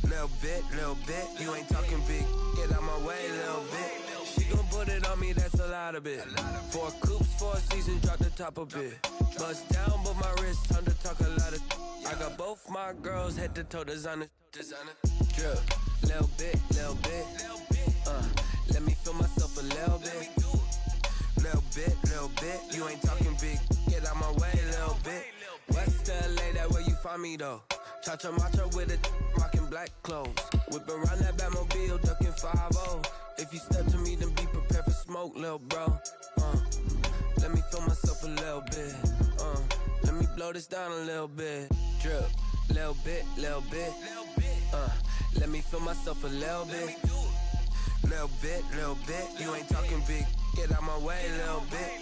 Little bit, you ain't talking big. Get out my way, little bit. She gon' put it on me, that's a lot of it. 4 coops, 4 seasons, drop the top a bit. Bust down, but my wrist, time to talk a lot of. I got both my girls, head to toe designer. Drip, little bit. Let me feel myself a little bit. Little bit, you ain't talking big. Get out my way, little bit. West LA, that where you find me though. Cha-cha macha with it, rockin' black clothes. Whip around that Batmobile, duckin' 5-0. If you step to me, then be prepared for smoke, lil' bro. Let me feel myself a little bit. Let me blow this down a little bit. Drip, little bit. Let me feel myself a little bit. Little bit, you ain't talking big. Get out my way, little bit.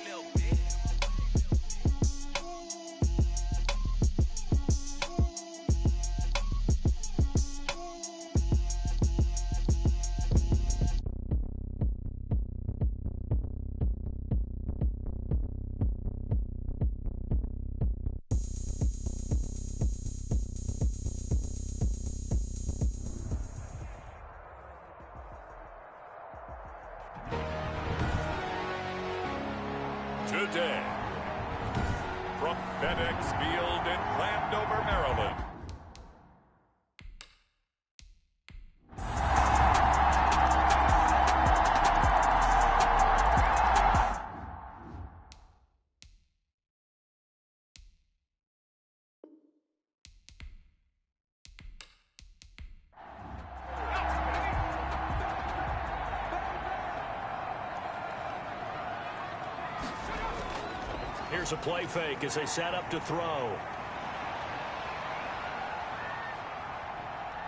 Here's a play fake as they set up to throw.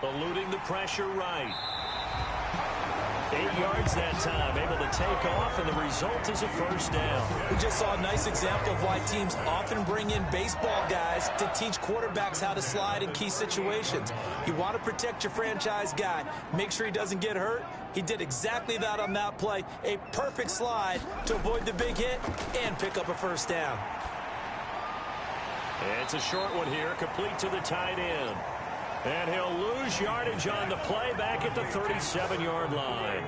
Eluding the pressure right. 8 yards that time, able to take off, and the result is a first down. We just saw a nice example of why teams often bring in baseball guys to teach quarterbacks how to slide in key situations. You want to protect your franchise guy. Make sure he doesn't get hurt. He did exactly that on that play. A perfect slide to avoid the big hit and pick up a first down. It's a short one here, complete to the tight end. And he'll lose yardage on the play back at the 37-yard line.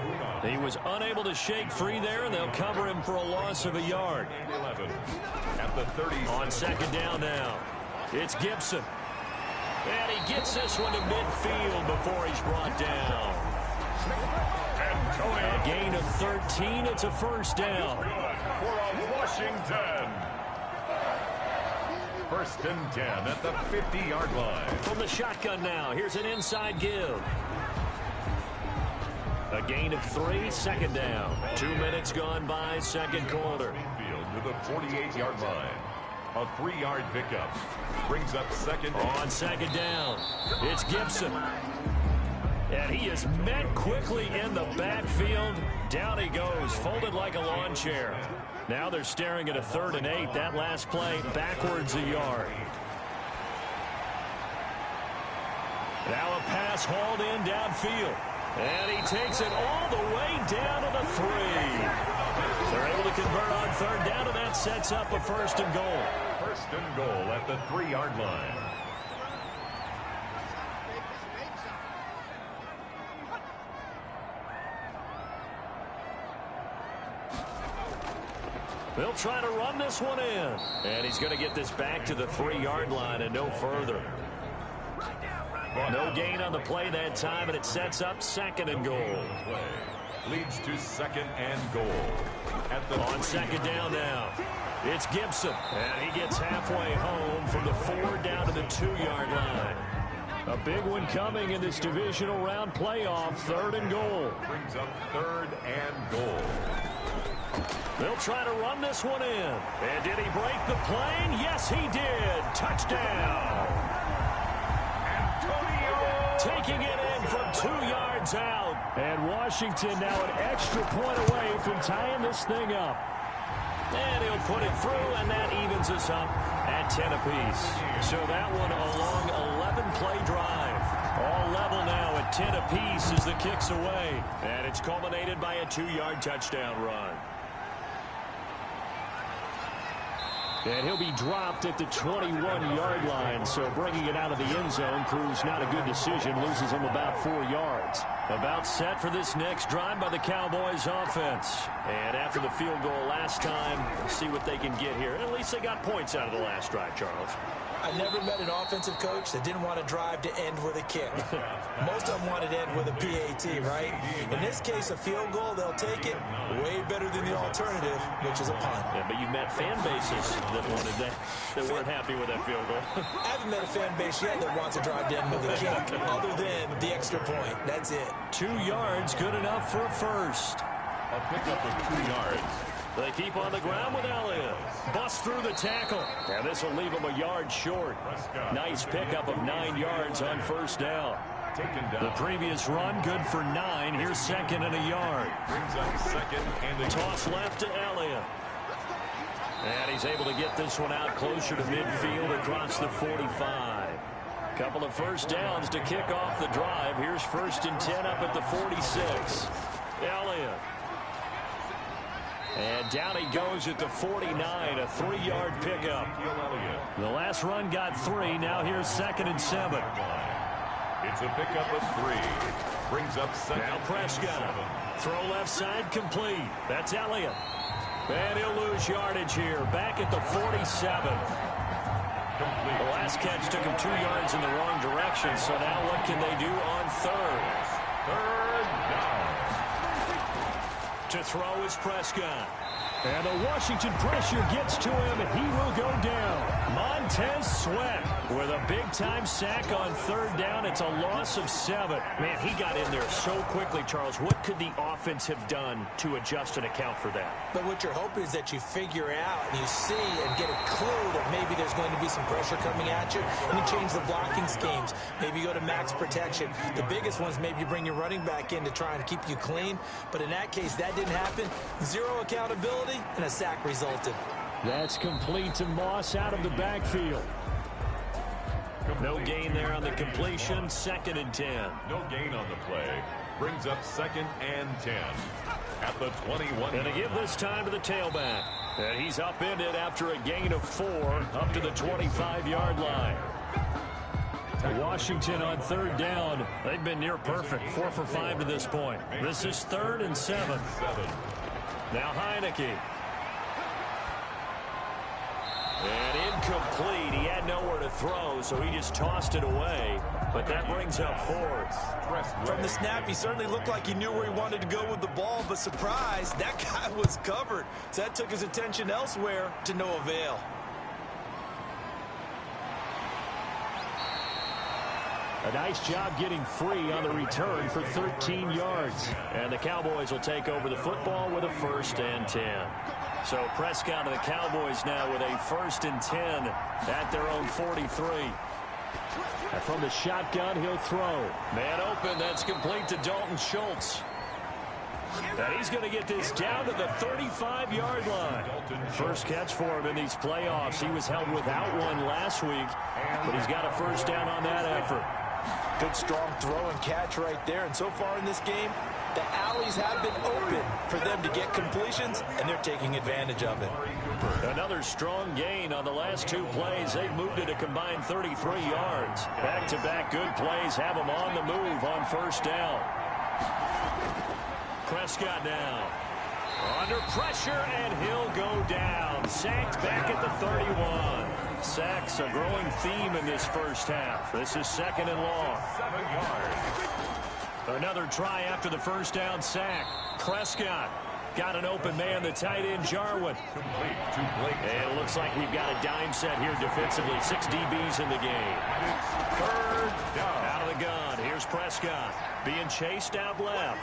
He was unable to shake free there, and they'll cover him for a loss of a yard. 11 at the 30. On second down now, it's Gibson. And he gets this one to midfield before he's brought down. A gain of 13. It's a first down. For a Washington. First and 10 at the 50-yard line. From the shotgun now, here's an inside give. A gain of 3, second down. 2 minutes gone by, second quarter. Field to the 48-yard line. A 3-yard pickup. Brings up second. On second down, it's Gibson. And he is met quickly in the backfield. Down he goes, folded like a lawn chair. Now they're staring at a 3rd and 8. That last play backwards a yard. Now a pass hauled in downfield. And he takes it all the way down to the 3. They're able to convert on 3rd down, and that sets up a first and goal. First and goal at the 3-yard line. They'll try to run this one in. And he's going to get this back to the 3-yard line and no further. No gain on the play that time, and it sets up second and goal. Leads to second and goal. On second down now, it's Gibson. And he gets halfway home from the 4 down to the 2-yard line. A big one coming in this divisional round playoff, 3rd and goal. Brings up 3rd and goal. They'll try to run this one in. And did he break the plane? Yes, he did. Touchdown. Antonio taking it in from 2 yards out. And Washington now an extra point away from tying this thing up. And he'll put it through, and that evens us up at 10 apiece. So that one a long 11-play drive. All level now at 10 apiece as the kick's away. And it's culminated by a 2-yard touchdown run. And he'll be dropped at the 21-yard line, so bringing it out of the end zone proves not a good decision, loses him about 4 yards. About set for this next drive by the Cowboys offense. And after the field goal last time, we'll see what they can get here. At least they got points out of the last drive, Charles. I never met an offensive coach that didn't want to drive to end with a kick. Most of them wanted to end with a PAT, right? In this case, a field goal, they'll take it. Way better than the alternative, which is a punt. Yeah, but you met fan bases that wanted that weren't happy with that field goal. I haven't met a fan base yet that wants to drive to end with a kick, other than the extra point. That's it. 2 yards, good enough for a first. A pickup of 2 yards. They keep on the ground with Elliott. Bust through the tackle. And this will leave him a yard short. Nice pickup of 9 yards on first down. The previous run, good for 9. Here's second and a yard. Brings up second and a toss left to Elliott. And he's able to get this one out closer to midfield across the 45. Couple of first downs to kick off the drive. Here's first and 10 up at the 46. Elliott. And down he goes at the 49, a 3-yard pickup. The last run got 3. Now here's second and 7. It's a pickup of 3. Brings up second. Now Prescott. Throw left side complete. That's Elliott. And he'll lose yardage here. Back at the 47. The last catch took him 2 yards in the wrong direction. So now what can they do on third? Third down. To throw is Prescott. And the Washington pressure gets to him. He will go down. Montez Sweat With a big-time sack on third down, it's a loss of 7. Man, he got in there so quickly, Charles. What could the offense have done to adjust and account for that? But what you're hoping is that you figure out and you see and get a clue that maybe there's going to be some pressure coming at you, and you change the blocking schemes. Maybe you go to max protection. The biggest ones, maybe you bring your running back in to try and keep you clean. But in that case, that didn't happen. Zero accountability, and a sack resulted. That's complete to Moss out of the backfield. No gain there on the completion. 2nd and 10. No gain on the play. Brings up 2nd and 10 at the 21. And to give this time to the tailback. And he's upended after a gain of 4 up to the 25-yard line. Washington on third down. They've been near perfect. 4 for 5 to this point. This is 3rd and 7. Now Heineke. And incomplete. He had nowhere to throw, so he just tossed it away. But that brings up 4th. From the snap, he certainly looked like he knew where he wanted to go with the ball, but surprise, that guy was covered. So that took his attention elsewhere to no avail. A nice job getting free on the return for 13 yards. And the Cowboys will take over the football with a 1st and 10. So Prescott and the Cowboys now with a 1st and 10 at their own 43. And from the shotgun, he'll throw. Man open, that's complete to Dalton Schultz. And he's going to get this down to the 35-yard line. First catch for him in these playoffs. He was held without one last week, but he's got a 1st down on that effort. Good strong throw and catch right there. And so far in this game, the alleys have been open for them to get completions, and they're taking advantage of it. Another strong gain on the last 2 plays. They've moved it a combined 33 yards. Back-to-back good plays have them on the move on 1st down. Prescott now under pressure, and he'll go down. Sacked back at the 31. Sacks a growing theme in this first half. This is 2nd and long. 7 yards. Another try after the 1st down sack. Prescott got an open man, the tight end Jarwin. And it looks like we've got a dime set here defensively. 6 DBs in the game. 3rd down. Out of the gun. Here's Prescott being chased out left.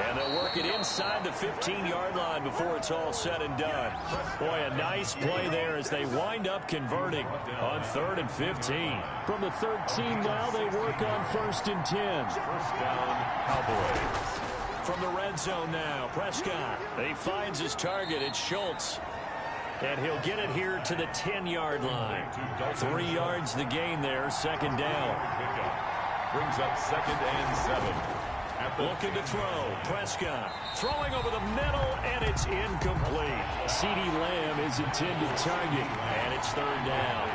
And they'll work it inside the 15-yard line before it's all said and done. Boy, a nice play there as they wind up converting on 3rd and 15. From the 13 now, they work on 1st and 10. 1st down, Cowboys. From the red zone now, Prescott. He finds his target. It's Schultz. And he'll get it here to the 10-yard line. 3 yards the gain there, 2nd down. Brings up 2nd and 7. Looking to throw. Prescott throwing over the middle, and it's incomplete. CeeDee Lamb is intended target, and it's 3rd down.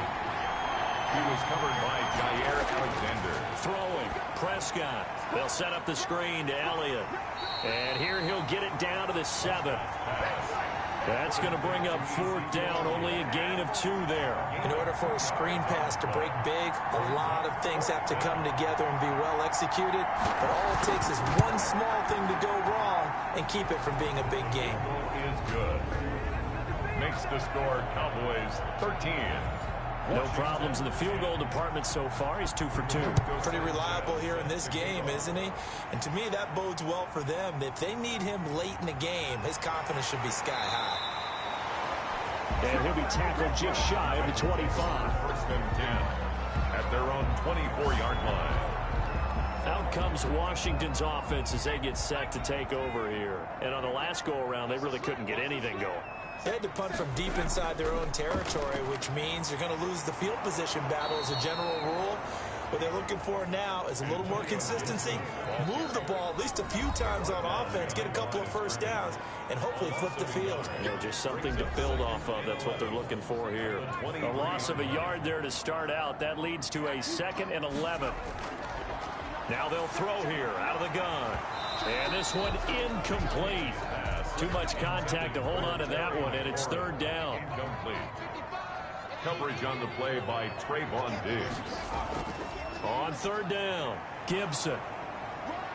He was covered by Jair Alexander. Throwing. Prescott. They'll set up the screen to Elliott. And here he'll get it down to the 7. That's going to bring up 4th down, only a gain of 2 there. In order for a screen pass to break big, a lot of things have to come together and be well executed. But all it takes is one small thing to go wrong and keep it from being a big game. Is good. Makes the score Cowboys 13. No problems in the field goal department so far. He's 2 for 2. Pretty reliable here in this game, isn't he? And to me, that bodes well for them. If they need him late in the game, his confidence should be sky high. And he'll be tackled just shy of the 25. 1st and 10 at their own 24-yard line. Out comes Washington's offense as they get set to take over here. And on the last go-around, they really couldn't get anything going. They had to punt from deep inside their own territory, which means you're going to lose the field position battle as a general rule. What they're looking for now is a little more consistency, move the ball at least a few times on offense, get a couple of 1st downs, and hopefully flip the field. You know, just something to build off of. That's what they're looking for here. A loss of a yard there to start out. That leads to a 2nd and 11. Now they'll throw here out of the gun. And this one incomplete. Too much contact to hold on to that one, and it's 3rd down. Incomplete. Coverage on the play by Trayvon Diggs. On 3rd down, Gibson.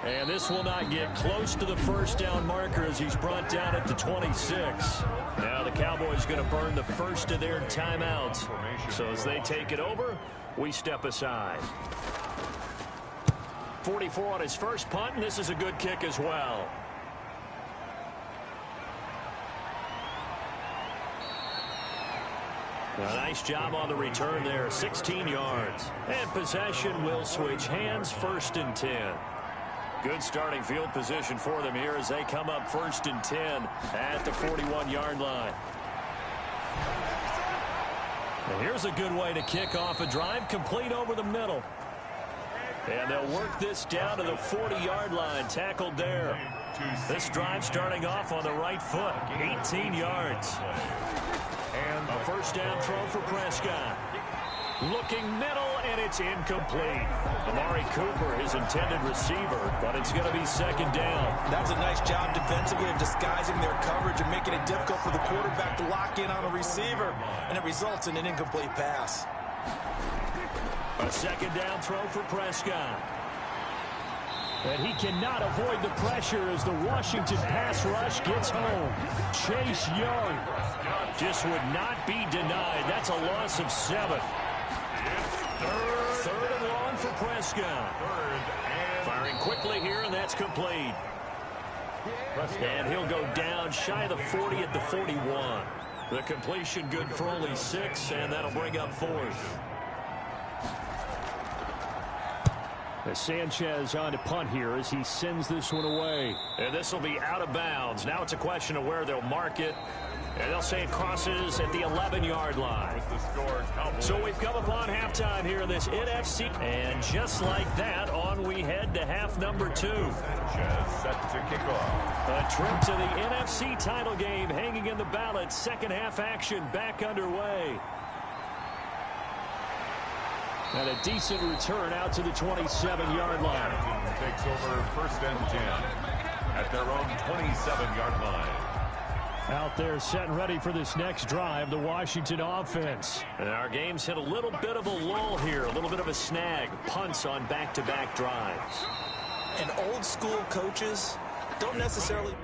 And this will not get close to the first down marker as he's brought down at the 26. Now the Cowboys going to burn the first of their timeouts. So as they take it over, we step aside. 44 on his first punt, and this is a good kick as well. A nice job on the return there, 16 yards. And possession will switch hands, 1st and 10. Good starting field position for them here as they come up 1st and 10 at the 41-yard line. And here's a good way to kick off a drive, complete over the middle. And they'll work this down to the 40-yard line, tackled there. This drive starting off on the right foot, 18 yards. And a first down throw for Prescott. Looking middle, and it's incomplete. Amari Cooper, his intended receiver, but it's going to be 2nd down. That was a nice job defensively of disguising their coverage and making it difficult for the quarterback to lock in on a receiver, and it results in an incomplete pass. A 2nd down throw for Prescott. And he cannot avoid the pressure as the Washington pass rush gets home. Chase Young just would not be denied. That's a loss of 7. Third and long for Prescott. Firing quickly here, and that's complete. And he'll go down shy of the 40 at the 41. The completion good for only 6, and that'll bring up 4th. Sanchez on to punt here as he sends this one away. And this will be out of bounds. Now it's a question of where they'll mark it. And they'll say it crosses at the 11-yard line. So we've come upon halftime here in this NFC. And just like that, on we head to half number 2. Set to kick off. A trip to the NFC title game hanging in the balance. Second half action back underway. And a decent return out to the 27-yard line. Takes over 1st and 10 at their own 27-yard line. Out there set and ready for this next drive, the Washington offense. And our game's hit a little bit of a lull here, a little bit of a snag. Punts on back-to-back drives. And old school coaches don't necessarily...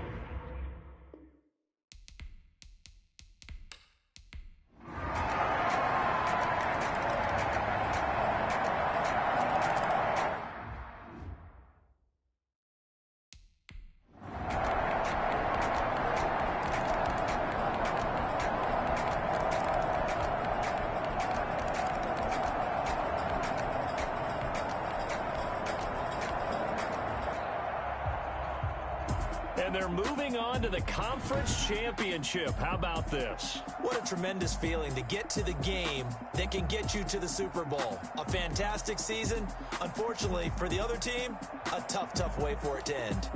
And they're moving on to the conference championship. How about this? What a tremendous feeling to get to the game that can get you to the Super Bowl. A fantastic season. Unfortunately, for the other team, a tough, tough way for it to end.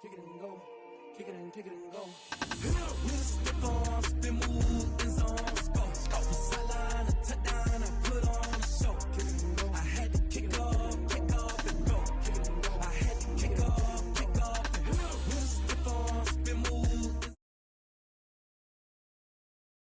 Kick it and go, kick it and go. Hit up with a step on, spin move.